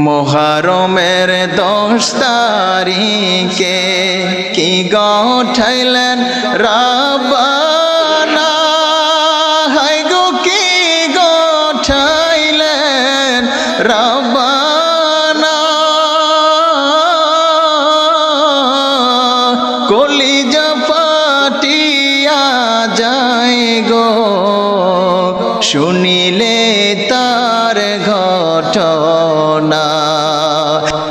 মুহরমের 10 তারিখে কি গঠাইলেন রাব্বানা, হায় গো কি গঠাইলেন রাব্বানা। কলিজা ফাটিয়া যায় গো শুনিলে তার ঘটনা,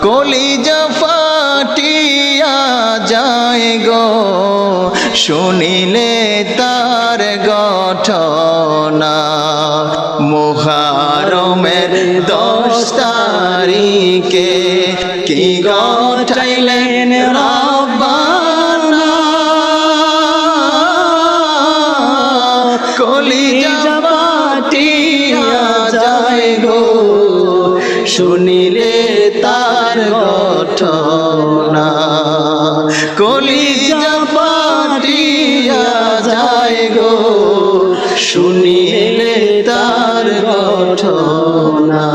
কলিজা ফাটিয়া যায় গো শুনিলে তার ঘটনা। মুহরমের 10 তারিখে কি গঠাইলেন রাব্বানা, কলিজা ফাটিয়া যায় গো শুনিলে তার ঘটনা। কলিজা ফাটিয়া যায় গো শুনিলে তার ঘটনা।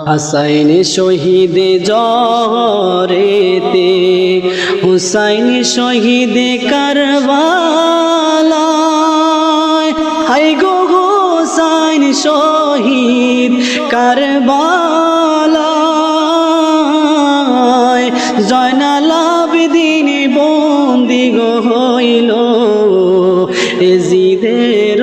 হাসাইন শহীদ জহরেতে, হুসাইন শহীদ কারবালায়, হায় গো হুসাইন শহীদ কারবালায়। জয়নাল আবেদিন বন্দি গো হইল এজিদের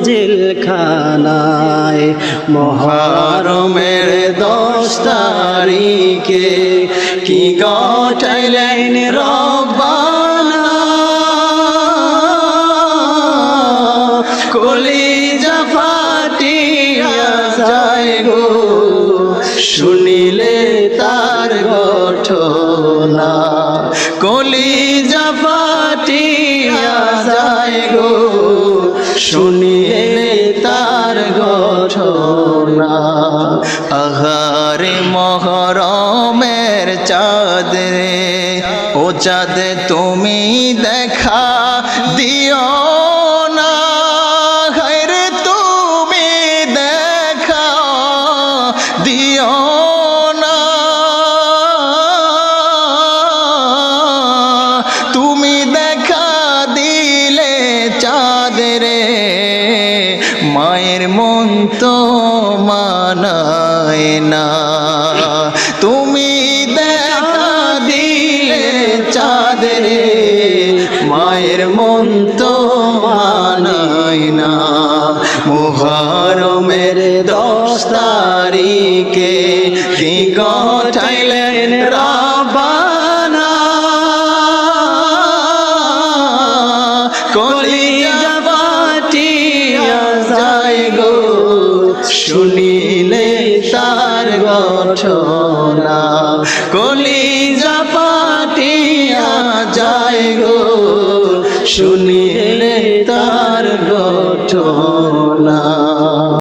জেলখানায়। মুহরমের 10 তারিখে কি গঠাইলেন রাব্বানা, কলিজা ফাটিয়া যায় গো শুনিলে তার ঘটনা। কলিজা ফাটিয়া যায় গো শুনিলে তার ঘটনা। আহারে মুহরমের চাঁদ রে, ও চাঁদ তুমি দেখা দিও না, হায়রে তুমি দেখা দিও না। তুমি দেখা দিলে চাঁদ রে মায়ের মন তো মানায় না। তুমি দেখা দিলে চাঁদ রে মায়ের মন তো মানায় না। মুহরমের 10 তারিখে কি গঠাইলেন রাব্বানা, কলিজা ফাটিয়া যায় গো শুনিলে তার ঘটনা। কলিজা ফাটিয়া যায় গো শুনিলে তার ঘটনা।